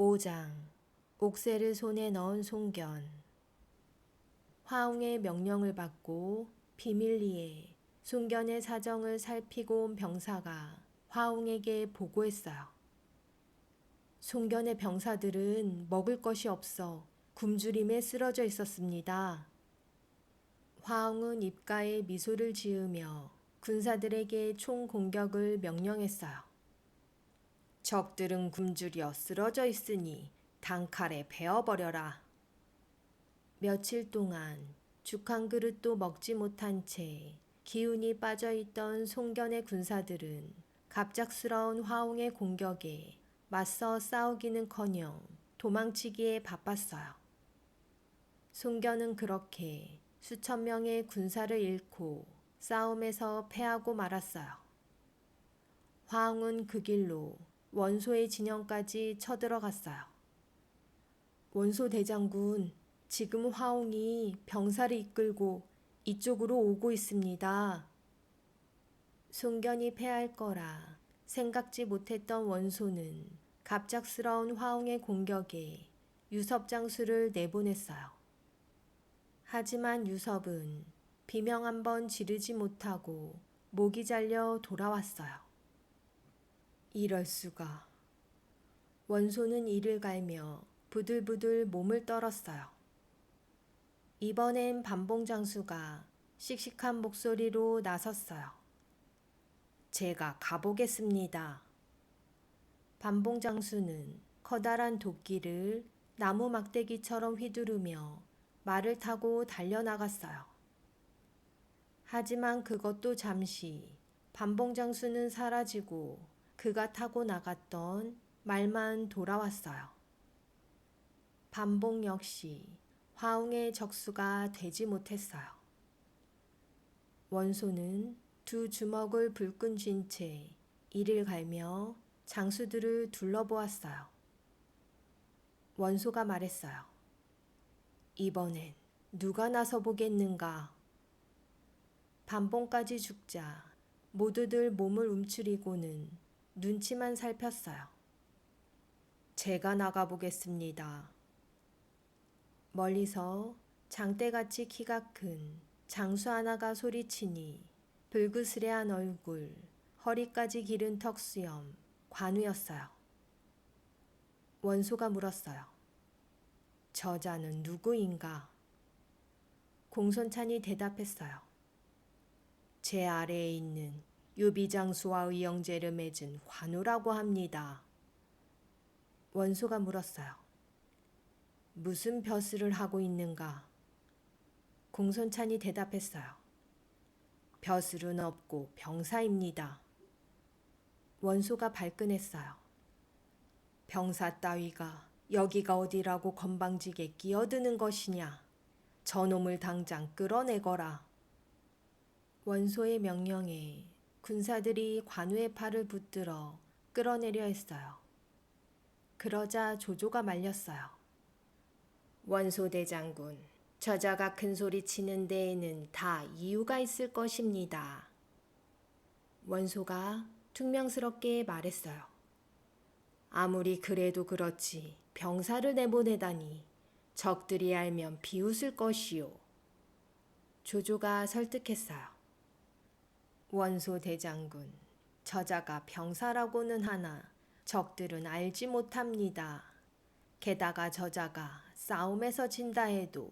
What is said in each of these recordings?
5장 옥새를 손에 넣은 송견. 화웅의 명령을 받고 비밀리에 송견의 사정을 살피고 온 병사가 화웅에게 보고했어요. 송견의 병사들은 먹을 것이 없어 굶주림에 쓰러져 있었습니다. 화웅은 입가에 미소를 지으며 군사들에게 총 공격을 명령했어요. 적들은 굶주려 쓰러져 있으니 단칼에 베어버려라. 며칠 동안 죽 한 그릇도 먹지 못한 채 기운이 빠져있던 송견의 군사들은 갑작스러운 화웅의 공격에 맞서 싸우기는커녕 도망치기에 바빴어요. 송견은 그렇게 수천 명의 군사를 잃고 싸움에서 패하고 말았어요. 화웅은 그 길로 원소의 진영까지 쳐들어갔어요. 원소 대장군, 지금 화웅이 병사를 이끌고 이쪽으로 오고 있습니다. 송견이 패할 거라 생각지 못했던 원소는 갑작스러운 화웅의 공격에 유섭 장수를 내보냈어요. 하지만 유섭은 비명 한 번 지르지 못하고 목이 잘려 돌아왔어요. 이럴 수가. 원소는 이를 갈며 부들부들 몸을 떨었어요. 이번엔 반봉장수가 씩씩한 목소리로 나섰어요. 제가 가보겠습니다. 반봉장수는 커다란 도끼를 나무 막대기처럼 휘두르며 말을 타고 달려나갔어요. 하지만 그것도 잠시 반봉장수는 사라지고 그가 타고 나갔던 말만 돌아왔어요. 반봉 역시 화웅의 적수가 되지 못했어요. 원소는 두 주먹을 불끈 쥔 채 이를 갈며 장수들을 둘러보았어요. 원소가 말했어요. 이번엔 누가 나서 보겠는가? 반봉까지 죽자 모두들 몸을 움츠리고는 눈치만 살폈어요. 제가 나가보겠습니다. 멀리서 장대같이 키가 큰 장수 하나가 소리치니 불그스레한 얼굴, 허리까지 기른 턱수염, 관우였어요. 원소가 물었어요. 저자는 누구인가? 공손찬이 대답했어요. 제 아래에 있는 유비장수와 의형제를 맺은 관우라고 합니다. 원소가 물었어요. 무슨 벼슬을 하고 있는가? 공손찬이 대답했어요. 벼슬은 없고 병사입니다. 원소가 발끈했어요. 병사 따위가 여기가 어디라고 건방지게 끼어드는 것이냐? 저놈을 당장 끌어내거라. 원소의 명령에 군사들이 관우의 팔을 붙들어 끌어내려 했어요. 그러자 조조가 말렸어요. 원소 대장군, 저자가 큰 소리 치는 데에는 다 이유가 있을 것입니다. 원소가 퉁명스럽게 말했어요. 아무리 그래도 그렇지 병사를 내보내다니 적들이 알면 비웃을 것이요. 조조가 설득했어요. 원소 대장군, 저자가 병사라고는 하나 적들은 알지 못합니다. 게다가 저자가 싸움에서 진다 해도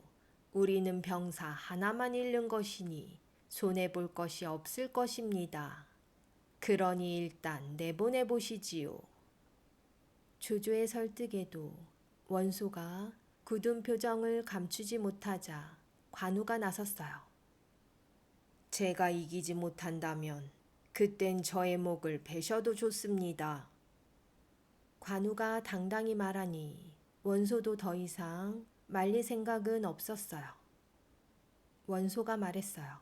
우리는 병사 하나만 잃는 것이니 손해볼 것이 없을 것입니다. 그러니 일단 내보내보시지요. 조조의 설득에도 원소가 굳은 표정을 감추지 못하자 관우가 나섰어요. 제가 이기지 못한다면 그땐 저의 목을 베셔도 좋습니다. 관우가 당당히 말하니 원소도 더 이상 말릴 생각은 없었어요. 원소가 말했어요.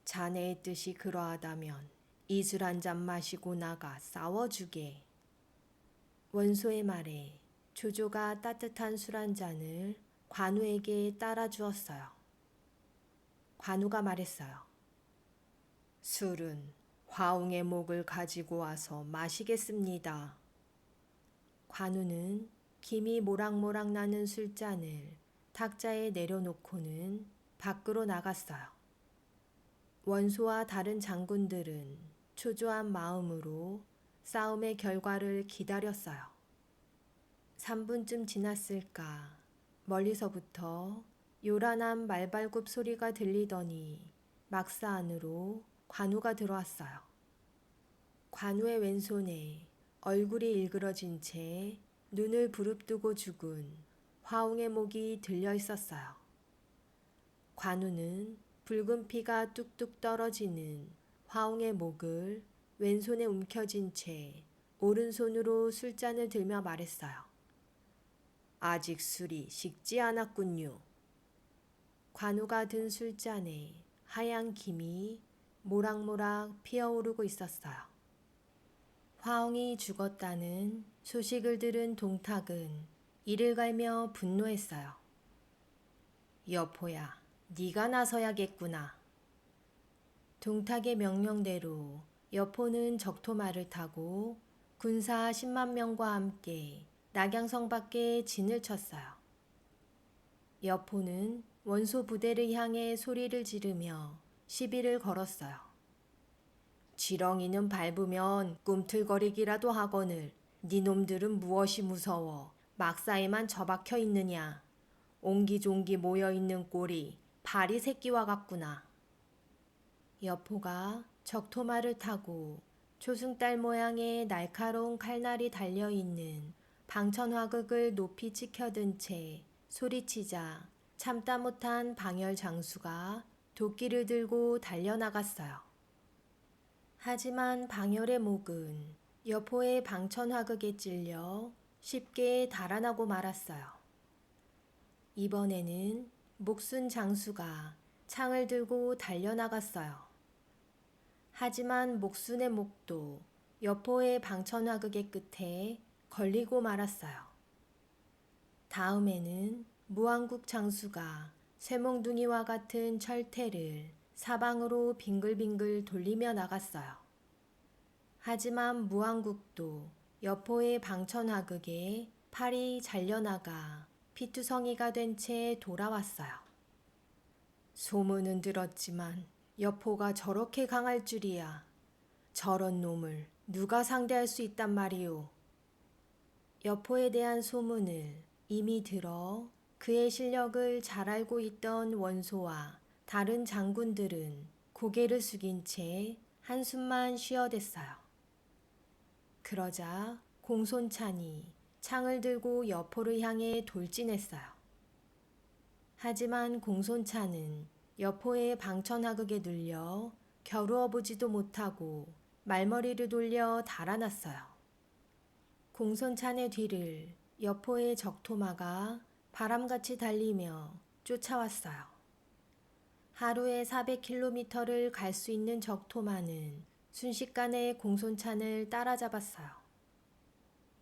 자네의 뜻이 그러하다면 이 술 한 잔 마시고 나가 싸워주게. 원소의 말에 조조가 따뜻한 술 한 잔을 관우에게 따라 주었어요. 관우가 말했어요. 술은 화웅의 목을 가지고 와서 마시겠습니다. 관우는 김이 모락모락 나는 술잔을 탁자에 내려놓고는 밖으로 나갔어요. 원소와 다른 장군들은 초조한 마음으로 싸움의 결과를 기다렸어요. 3분쯤 지났을까 멀리서부터 요란한 말발굽 소리가 들리더니 막사 안으로 관우가 들어왔어요. 관우의 왼손에 얼굴이 일그러진 채 눈을 부릅뜨고 죽은 화웅의 목이 들려 있었어요. 관우는 붉은 피가 뚝뚝 떨어지는 화웅의 목을 왼손에 움켜쥔 채 오른손으로 술잔을 들며 말했어요. 아직 술이 식지 않았군요. 관우가 든 술잔에 하얀 김이 모락모락 피어오르고 있었어요. 화웅이 죽었다는 소식을 들은 동탁은 이를 갈며 분노했어요. 여포야, 네가 나서야겠구나. 동탁의 명령대로 여포는 적토마를 타고 군사 10만 명과 함께 낙양성 밖에 진을 쳤어요. 여포는 원소 부대를 향해 소리를 지르며 시비를 걸었어요. 지렁이는 밟으면 꿈틀거리기라도 하거늘 네 놈들은 무엇이 무서워 막사에만 처박혀 있느냐. 옹기종기 모여있는 꼴이 파리 새끼와 같구나. 여포가 적토마를 타고 초승달 모양의 날카로운 칼날이 달려있는 방천화극을 높이 치켜든 채 소리치자 참다 못한 방열 장수가 도끼를 들고 달려나갔어요. 하지만 방열의 목은 여포의 방천화극에 찔려 쉽게 달아나고 말았어요. 이번에는 목순 장수가 창을 들고 달려나갔어요. 하지만 목순의 목도 여포의 방천화극의 끝에 걸리고 말았어요. 다음에는 무왕국 장수가 쇠몽둥이와 같은 철퇴를 사방으로 빙글빙글 돌리며 나갔어요. 하지만 무왕국도 여포의 방천화극에 팔이 잘려나가 피투성이가 된 채 돌아왔어요. 소문은 들었지만 여포가 저렇게 강할 줄이야. 저런 놈을 누가 상대할 수 있단 말이오. 여포에 대한 소문을 이미 들어 그의 실력을 잘 알고 있던 원소와 다른 장군들은 고개를 숙인 채 한숨만 쉬어댔어요. 그러자 공손찬이 창을 들고 여포를 향해 돌진했어요. 하지만 공손찬은 여포의 방천화극에 눌려 겨루어 보지도 못하고 말머리를 돌려 달아났어요. 공손찬의 뒤를 여포의 적토마가 바람같이 달리며 쫓아왔어요. 하루에 400km를 갈 수 있는 적토마는 순식간에 공손찬을 따라잡았어요.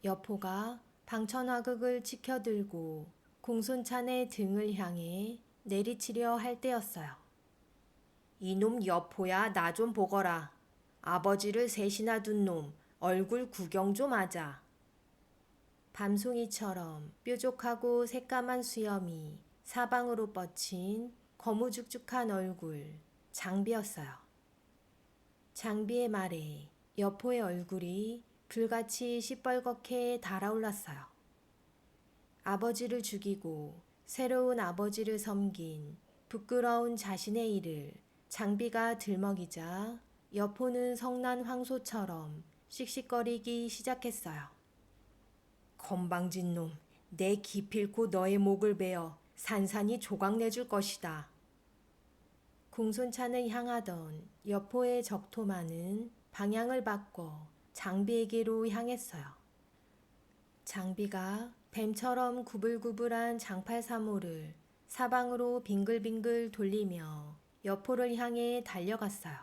여포가 방천화극을 치켜들고 공손찬의 등을 향해 내리치려 할 때였어요. 이놈 여포야, 나 좀 보거라. 아버지를 셋이나 둔 놈 얼굴 구경 좀 하자. 밤송이처럼 뾰족하고 새까만 수염이 사방으로 뻗친 거무죽죽한 얼굴, 장비였어요. 장비의 말에 여포의 얼굴이 불같이 시뻘겋게 달아올랐어요. 아버지를 죽이고 새로운 아버지를 섬긴 부끄러운 자신의 일을 장비가 들먹이자 여포는 성난 황소처럼 씩씩거리기 시작했어요. 건방진 놈, 내 기필코 너의 목을 베어 산산이 조각내줄 것이다. 공손찬을 향하던 여포의 적토마는 방향을 바꿔 장비에게로 향했어요. 장비가 뱀처럼 구불구불한 장팔사모를 사방으로 빙글빙글 돌리며 여포를 향해 달려갔어요.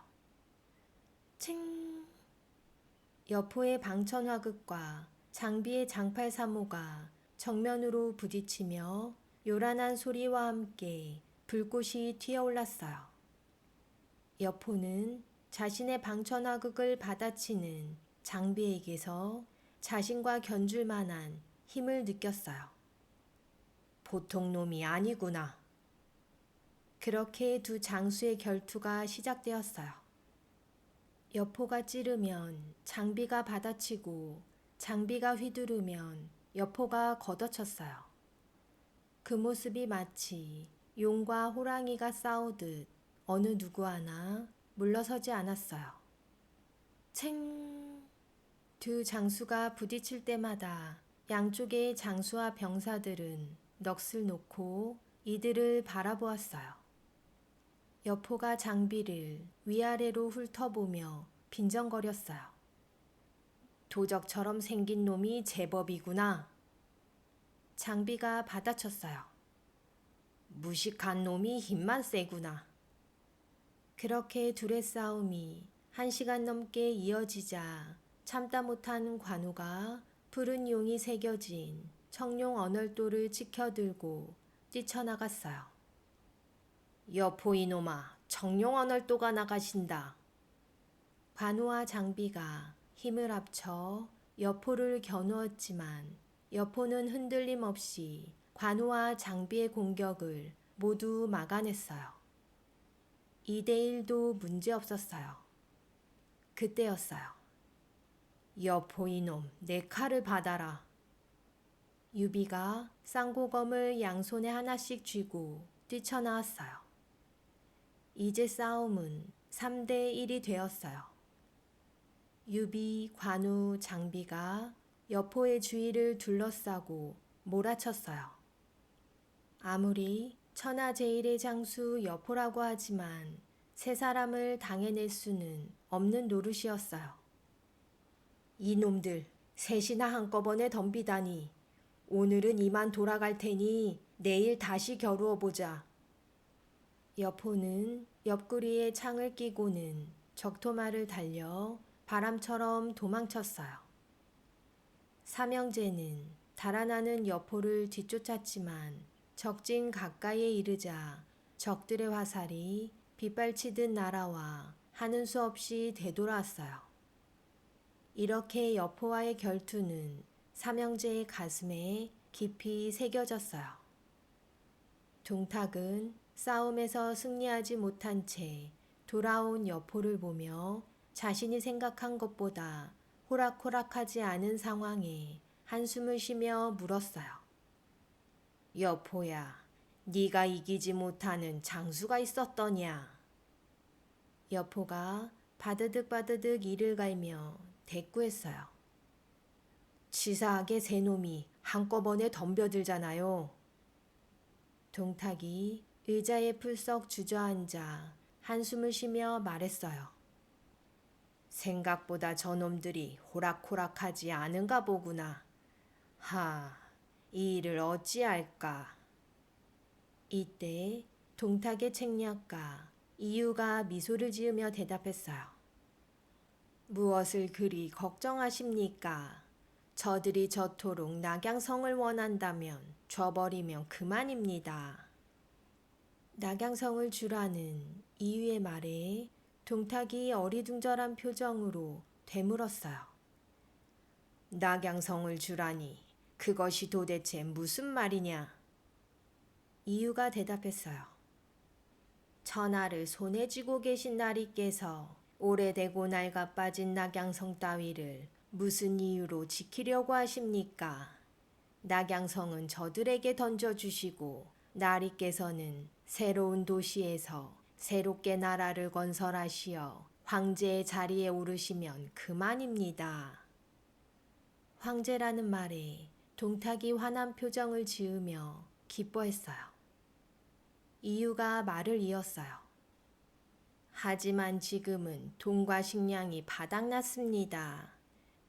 칭! 여포의 방천화극과 장비의 장팔사모가 정면으로 부딪히며 요란한 소리와 함께 불꽃이 튀어올랐어요. 여포는 자신의 방천화극을 받아치는 장비에게서 자신과 견줄 만한 힘을 느꼈어요. 보통 놈이 아니구나. 그렇게 두 장수의 결투가 시작되었어요. 여포가 찌르면 장비가 받아치고 장비가 휘두르면 여포가 걷어쳤어요. 그 모습이 마치 용과 호랑이가 싸우듯 어느 누구 하나 물러서지 않았어요. 챙! 두 장수가 부딪힐 때마다 양쪽의 장수와 병사들은 넋을 놓고 이들을 바라보았어요. 여포가 장비를 위아래로 훑어보며 빈정거렸어요. 도적처럼 생긴 놈이 제법이구나. 장비가 받아쳤어요. 무식한 놈이 힘만 세구나. 그렇게 둘의 싸움이 1시간 넘게 이어지자 참다 못한 관우가 푸른 용이 새겨진 청룡 언얼도를 치켜들고 뛰쳐나갔어요. 여포 이놈아, 청룡 언얼도가 나가신다. 관우와 장비가 힘을 합쳐 여포를 겨누었지만 여포는 흔들림 없이 관우와 장비의 공격을 모두 막아냈어요. 2대1도 문제없었어요. 그때였어요. 여포 이놈, 내 칼을 받아라. 유비가 쌍고검을 양손에 하나씩 쥐고 뛰쳐나왔어요. 이제 싸움은 3대1이 되었어요. 유비, 관우, 장비가 여포의 주위를 둘러싸고 몰아쳤어요. 아무리 천하제일의 장수 여포라고 하지만 세 사람을 당해낼 수는 없는 노릇이었어요. 이놈들 셋이나 한꺼번에 덤비다니. 오늘은 이만 돌아갈 테니 내일 다시 겨루어 보자. 여포는 옆구리에 창을 끼고는 적토마를 달려 바람처럼 도망쳤어요. 삼형제는 달아나는 여포를 뒤쫓았지만 적진 가까이에 이르자 적들의 화살이 빗발치듯 날아와 하는 수 없이 되돌아왔어요. 이렇게 여포와의 결투는 삼형제의 가슴에 깊이 새겨졌어요. 동탁은 싸움에서 승리하지 못한 채 돌아온 여포를 보며 자신이 생각한 것보다 호락호락하지 않은 상황에 한숨을 쉬며 물었어요. 여포야, 네가 이기지 못하는 장수가 있었더냐? 여포가 바드득바드득 이를 갈며 대꾸했어요. 치사하게 세 놈이 한꺼번에 덤벼들잖아요. 동탁이 의자에 풀썩 주저앉아 한숨을 쉬며 말했어요. 생각보다 저놈들이 호락호락하지 않은가 보구나. 이 일을 어찌할까? 이때 동탁의 책략가 이유가 미소를 지으며 대답했어요. 무엇을 그리 걱정하십니까? 저들이 저토록 낙양성을 원한다면 줘버리면 그만입니다. 낙양성을 주라는 이유의 말에 동탁이 어리둥절한 표정으로 되물었어요. 낙양성을 주라니 그것이 도대체 무슨 말이냐? 이유가 대답했어요. 천하를 손에 쥐고 계신 나리께서 오래되고 낡아 빠진 낙양성 따위를 무슨 이유로 지키려고 하십니까? 낙양성은 저들에게 던져주시고 나리께서는 새로운 도시에서 새롭게 나라를 건설하시어 황제의 자리에 오르시면 그만입니다. 황제라는 말에 동탁이 환한 표정을 지으며 기뻐했어요. 이유가 말을 이었어요. 하지만 지금은 돈과 식량이 바닥났습니다.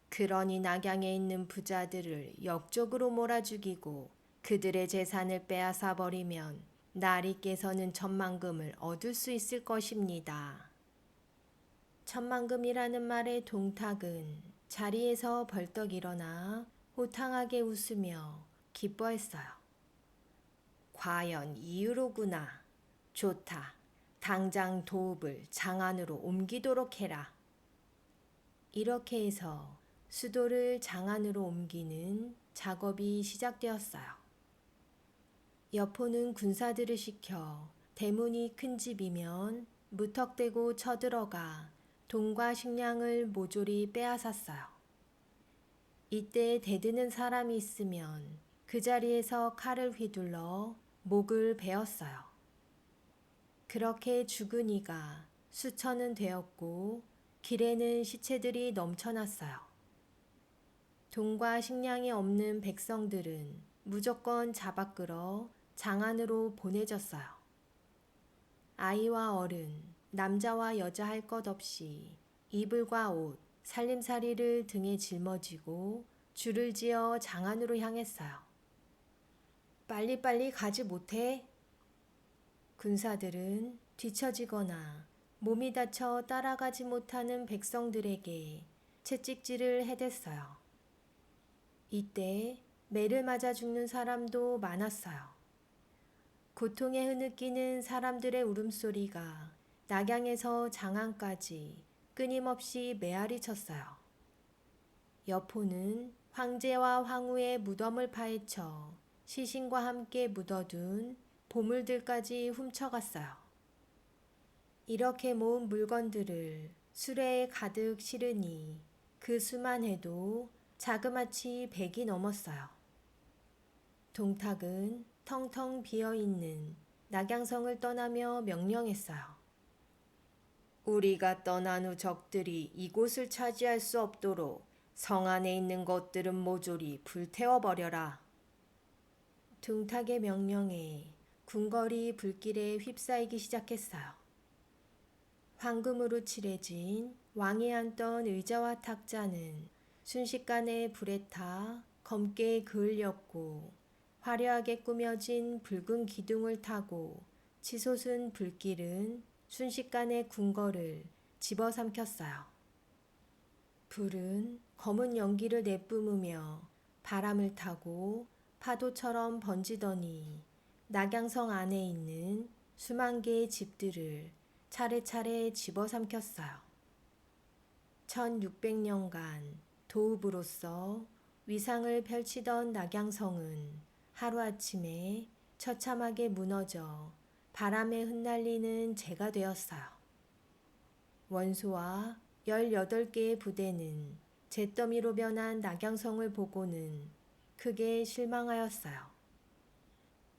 그러니 낙양에 있는 부자들을 역적으로 몰아죽이고 그들의 재산을 빼앗아 버리면 나리께서는 천만금을 얻을 수 있을 것입니다. 천만금이라는 말에 동탁은 자리에서 벌떡 일어나 호탕하게 웃으며 기뻐했어요. 과연 이유로구나. 좋다. 당장 도읍을 장안으로 옮기도록 해라. 이렇게 해서 수도를 장 안으로 옮기는 작업이 시작되었어요. 여포는 군사들을 시켜 대문이 큰 집이면 무턱대고 쳐들어가 돈과 식량을 모조리 빼앗았어요. 이때 대드는 사람이 있으면 그 자리에서 칼을 휘둘러 목을 베었어요. 그렇게 죽은 이가 수천은 되었고 길에는 시체들이 넘쳐났어요. 돈과 식량이 없는 백성들은 무조건 잡아 끌어 장 안으로 보내졌어요. 아이와 어른, 남자와 여자 할 것 없이 이불과 옷, 살림살이를 등에 짊어지고 줄을 지어 장 안으로 향했어요. 빨리빨리 가지 못해? 군사들은 뒤처지거나 몸이 다쳐 따라가지 못하는 백성들에게 채찍질을 해댔어요. 이때 매를 맞아 죽는 사람도 많았어요. 고통에 흐느끼는 사람들의 울음소리가 낙양에서 장안까지 끊임없이 메아리 쳤어요. 여포는 황제와 황후의 무덤을 파헤쳐 시신과 함께 묻어둔 보물들까지 훔쳐갔어요. 이렇게 모은 물건들을 수레에 가득 실으니 그 수만 해도 자그마치 100이 넘었어요. 동탁은 텅텅 비어있는 낙양성을 떠나며 명령했어요. 우리가 떠난 후 적들이 이곳을 차지할 수 없도록 성 안에 있는 것들은 모조리 불태워버려라. 동탁의 명령에 궁궐이 불길에 휩싸이기 시작했어요. 황금으로 칠해진 왕이 앉던 의자와 탁자는 순식간에 불에 타 검게 그을렸고 화려하게 꾸며진 붉은 기둥을 타고 치솟은 불길은 순식간에 궁궐을 집어삼켰어요. 불은 검은 연기를 내뿜으며 바람을 타고 파도처럼 번지더니 낙양성 안에 있는 수만 개의 집들을 차례차례 집어삼켰어요. 1600년간 도읍으로서 위상을 펼치던 낙양성은 하루아침에 처참하게 무너져 바람에 흩날리는 재가 되었어요. 원소와 18개의 부대는 잿더미로 변한 낙양성을 보고는 크게 실망하였어요.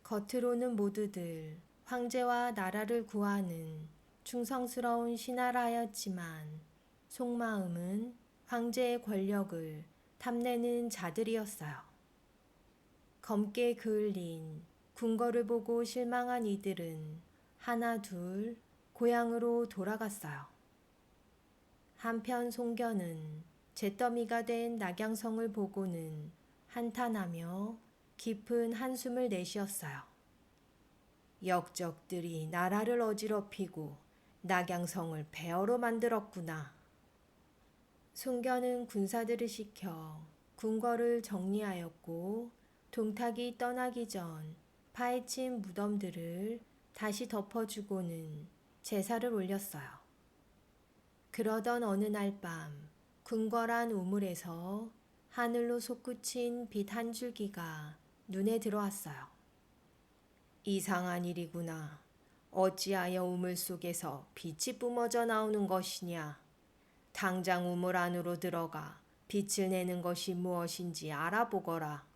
겉으로는 모두들 황제와 나라를 구하는 충성스러운 신하라 하였지만 속마음은 황제의 권력을 탐내는 자들이었어요. 검게 그을린 궁궐을 보고 실망한 이들은 하나 둘 고향으로 돌아갔어요. 한편 송견은 잿더미가 된 낙양성을 보고는 한탄하며 깊은 한숨을 내쉬었어요. 역적들이 나라를 어지럽히고 낙양성을 폐허로 만들었구나. 송견은 군사들을 시켜 궁궐을 정리하였고 동탁이 떠나기 전 파헤친 무덤들을 다시 덮어주고는 제사를 올렸어요. 그러던 어느 날 밤 궁궐 안 우물에서 하늘로 솟구친 빛 한 줄기가 눈에 들어왔어요. 이상한 일이구나. 어찌하여 우물 속에서 빛이 뿜어져 나오는 것이냐. 당장 우물 안으로 들어가 빛을 내는 것이 무엇인지 알아보거라.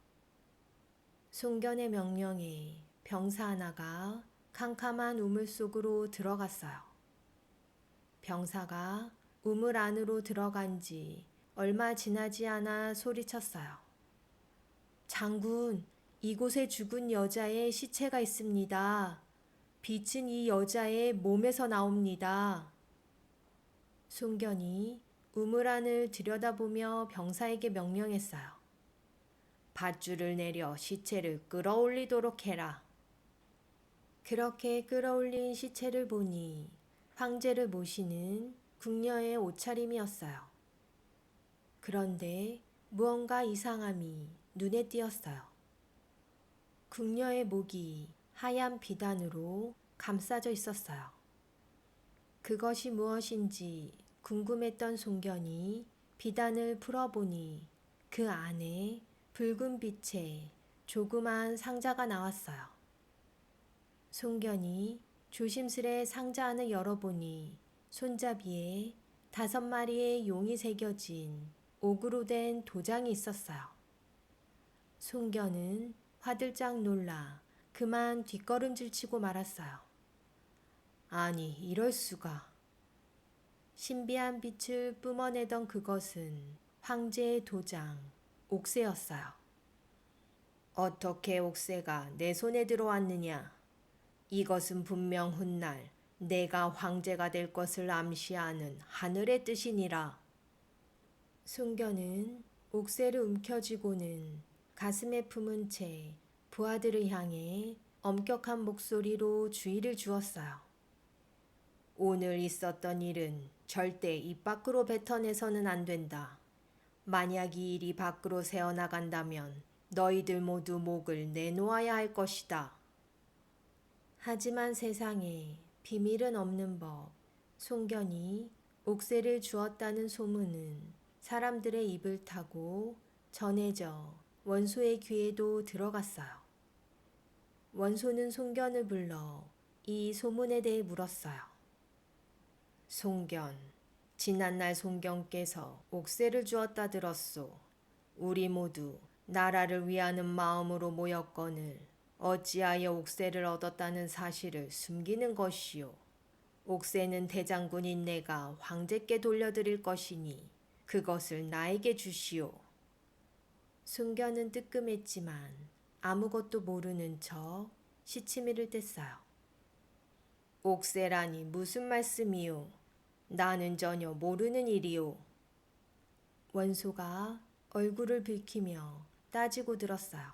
송견의 명령에 병사 하나가 캄캄한 우물 속으로 들어갔어요. 병사가 우물 안으로 들어간 지 얼마 지나지 않아 소리쳤어요. 장군, 이곳에 죽은 여자의 시체가 있습니다. 빛은 이 여자의 몸에서 나옵니다. 송견이 우물 안을 들여다보며 병사에게 명령했어요. 밧줄을 내려 시체를 끌어올리도록 해라. 그렇게 끌어올린 시체를 보니 황제를 모시는 궁녀의 옷차림이었어요. 그런데 무언가 이상함이 눈에 띄었어요. 궁녀의 목이 하얀 비단으로 감싸져 있었어요. 그것이 무엇인지 궁금했던 송견이 비단을 풀어보니 그 안에 붉은 빛의 조그만 상자가 나왔어요. 송견이 조심스레 상자 안을 열어보니 손잡이에 5마리의 용이 새겨진 옥으로 된 도장이 있었어요. 송견은 화들짝 놀라 그만 뒷걸음질 치고 말았어요. 아니, 이럴 수가. 신비한 빛을 뿜어내던 그것은 황제의 도장, 옥새였어요. 어떻게 옥새가 내 손에 들어왔느냐? 이것은 분명 훗날 내가 황제가 될 것을 암시하는 하늘의 뜻이니라. 송견은 옥새를 움켜쥐고는 가슴에 품은 채 부하들을 향해 엄격한 목소리로 주의를 주었어요. 오늘 있었던 일은 절대 입 밖으로 뱉어내서는 안 된다. 만약 이 일이 밖으로 새어나간다면 너희들 모두 목을 내놓아야 할 것이다. 하지만 세상에 비밀은 없는 법. 송견이 옥새를 주었다는 소문은 사람들의 입을 타고 전해져 원소의 귀에도 들어갔어요. 원소는 송견을 불러 이 소문에 대해 물었어요. 송견, 지난날 송견께서 옥새를 주었다 들었소. 우리 모두 나라를 위하는 마음으로 모였거늘 어찌하여 옥새를 얻었다는 사실을 숨기는 것이요. 옥새는 대장군인 내가 황제께 돌려드릴 것이니 그것을 나에게 주시오. 송견은 뜨끔했지만 아무것도 모르는 척 시치미를 뗐어요. 옥새라니 무슨 말씀이오? 나는 전혀 모르는 일이오. 원소가 얼굴을 붉히며 따지고 들었어요.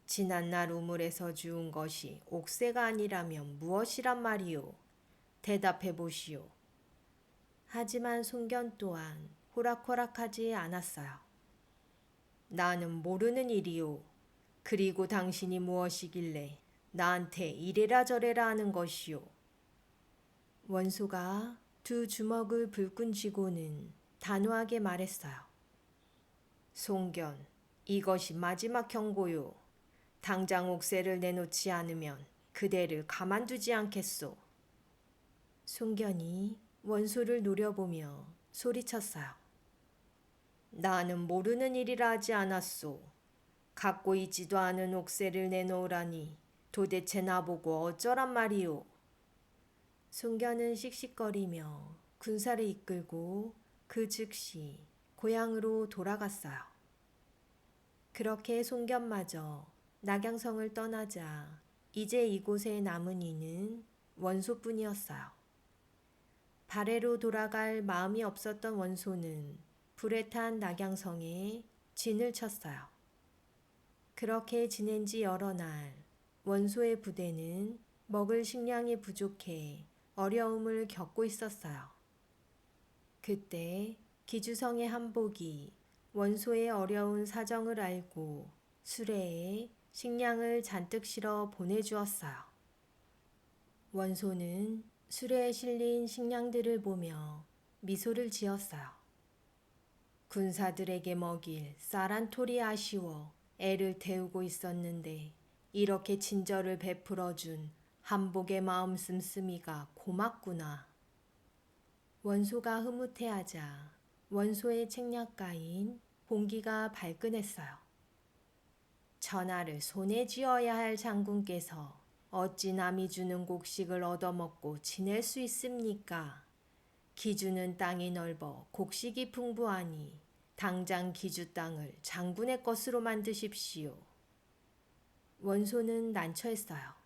지난날 우물에서 주운 것이 옥새가 아니라면 무엇이란 말이오? 대답해 보시오. 하지만 송견 또한 호락호락하지 않았어요. 나는 모르는 일이오. 그리고 당신이 무엇이길래 나한테 이래라 저래라 하는 것이오. 원소가 2 주먹을 불끈 쥐고는 단호하게 말했어요. 송견, 이것이 마지막 경고요. 당장 옥새를 내놓지 않으면 그대를 가만두지 않겠소. 송견이 원소를 노려보며 소리쳤어요. 나는 모르는 일이라 하지 않았소. 갖고 있지도 않은 옥새를 내놓으라니 도대체 나보고 어쩌란 말이오. 송견은 씩씩거리며 군사를 이끌고 그 즉시 고향으로 돌아갔어요. 그렇게 송견마저 낙양성을 떠나자 이제 이곳에 남은 이는 원소뿐이었어요. 발해로 돌아갈 마음이 없었던 원소는 불에 탄 낙양성에 진을 쳤어요. 그렇게 지낸 지 여러 날 원소의 부대는 먹을 식량이 부족해 어려움을 겪고 있었어요. 그때 기주성의 한복이 원소의 어려운 사정을 알고 수레에 식량을 잔뜩 실어 보내주었어요. 원소는 수레에 실린 식량들을 보며 미소를 지었어요. 군사들에게 먹일 쌀 한 톨이 아쉬워 애를 태우고 있었는데 이렇게 친절을 베풀어준 한복의 마음 씀씀이가 고맙구나. 원소가 흐뭇해하자 원소의 책략가인 봉기가 발끈했어요. 전하를 손에 쥐어야 할 장군께서 어찌 남이 주는 곡식을 얻어먹고 지낼 수 있습니까? 기주는 땅이 넓어 곡식이 풍부하니 당장 기주 땅을 장군의 것으로 만드십시오. 원소는 난처했어요.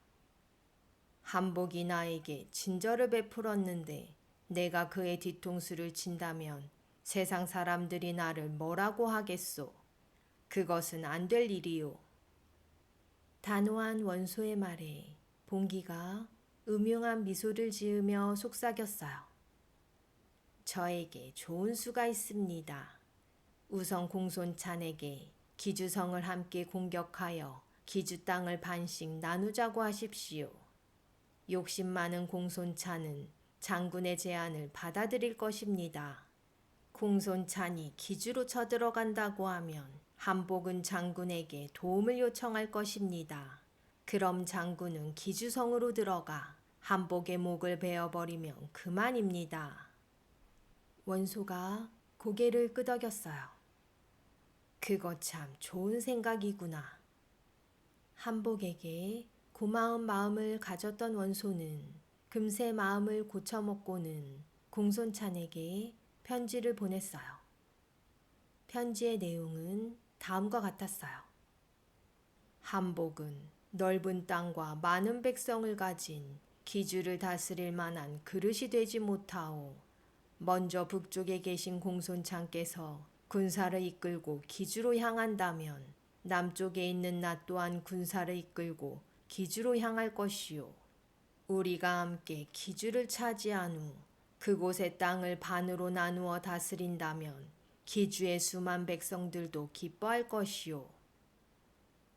한복이 나에게 친절을 베풀었는데 내가 그의 뒤통수를 친다면 세상 사람들이 나를 뭐라고 하겠소? 그것은 안 될 일이요. 단호한 원소의 말에 봉기가 음흉한 미소를 지으며 속삭였어요. 저에게 좋은 수가 있습니다. 우선 공손찬에게 기주성을 함께 공격하여 기주 땅을 반씩 나누자고 하십시오. 욕심 많은 공손찬은 장군의 제안을 받아들일 것입니다. 공손찬이 기주로 쳐들어간다고 하면 한복은 장군에게 도움을 요청할 것입니다. 그럼 장군은 기주성으로 들어가 한복의 목을 베어버리면 그만입니다. 원소가 고개를 끄덕였어요. 그거 참 좋은 생각이구나. 한복에게 고마운 마음을 가졌던 원소는 금세 마음을 고쳐먹고는 공손찬에게 편지를 보냈어요. 편지의 내용은 다음과 같았어요. 한복은 넓은 땅과 많은 백성을 가진 기주를 다스릴 만한 그릇이 되지 못하오. 먼저 북쪽에 계신 공손찬께서 군사를 이끌고 기주로 향한다면 남쪽에 있는 나 또한 군사를 이끌고 기주로 향할 것이요. 우리가 함께 기주를 차지한 후 그곳의 땅을 반으로 나누어 다스린다면 기주의 수만 백성들도 기뻐할 것이요.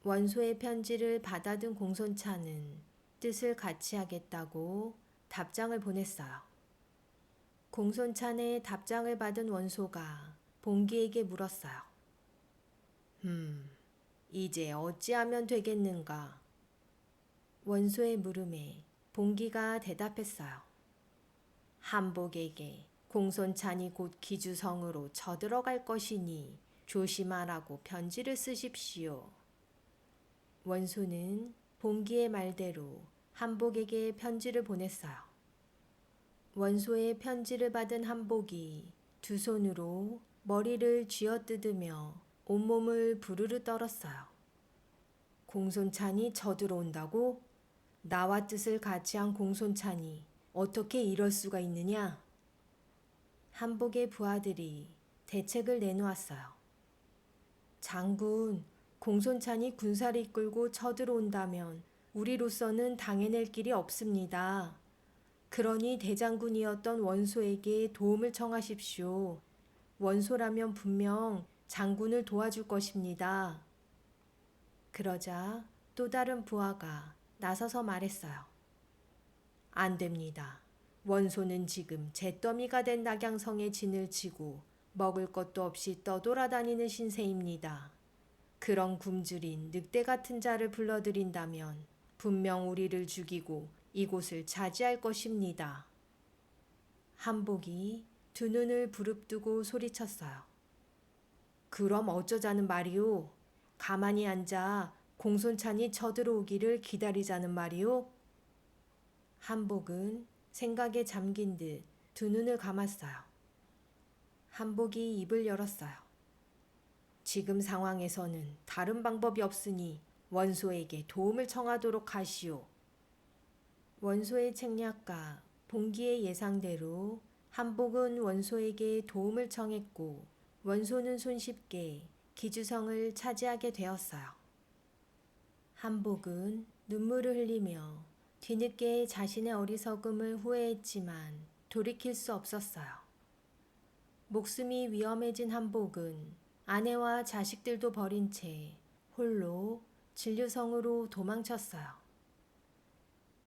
원소의 편지를 받아든 공손찬은 뜻을 같이 하겠다고 답장을 보냈어요. 공손찬의 답장을 받은 원소가 봉기에게 물었어요. 이제 어찌하면 되겠는가? 원소의 물음에 봉기가 대답했어요. 한복에게 공손찬이 곧 기주성으로 쳐들어갈 것이니 조심하라고 편지를 쓰십시오. 원소는 봉기의 말대로 한복에게 편지를 보냈어요. 원소의 편지를 받은 한복이 두 손으로 머리를 쥐어뜯으며 온몸을 부르르 떨었어요. 공손찬이 쳐들어온다고? 나와 뜻을 같이 한 공손찬이 어떻게 이럴 수가 있느냐? 한복의 부하들이 대책을 내놓았어요. 장군, 공손찬이 군사를 이끌고 쳐들어온다면 우리로서는 당해낼 길이 없습니다. 그러니 대장군이었던 원소에게 도움을 청하십시오. 원소라면 분명 장군을 도와줄 것입니다. 그러자 또 다른 부하가 나서서 말했어요. 안 됩니다. 원소는 지금 잿더미가 된 낙양성에 진을 치고 먹을 것도 없이 떠돌아다니는 신세입니다. 그런 굶주린 늑대 같은 자를 불러들인다면 분명 우리를 죽이고 이곳을 차지할 것입니다. 한복이 두 눈을 부릅뜨고 소리쳤어요. 그럼 어쩌자는 말이오? 가만히 앉아 공손찬이 쳐들어오기를 기다리자는 말이오? 한복은 생각에 잠긴 듯 두 눈을 감았어요. 한복이 입을 열었어요. 지금 상황에서는 다른 방법이 없으니 원소에게 도움을 청하도록 하시오. 원소의 책략과 봉기의 예상대로 한복은 원소에게 도움을 청했고 원소는 손쉽게 기주성을 차지하게 되었어요. 한복은 눈물을 흘리며 뒤늦게 자신의 어리석음을 후회했지만 돌이킬 수 없었어요. 목숨이 위험해진 한복은 아내와 자식들도 버린 채 홀로 진류성으로 도망쳤어요.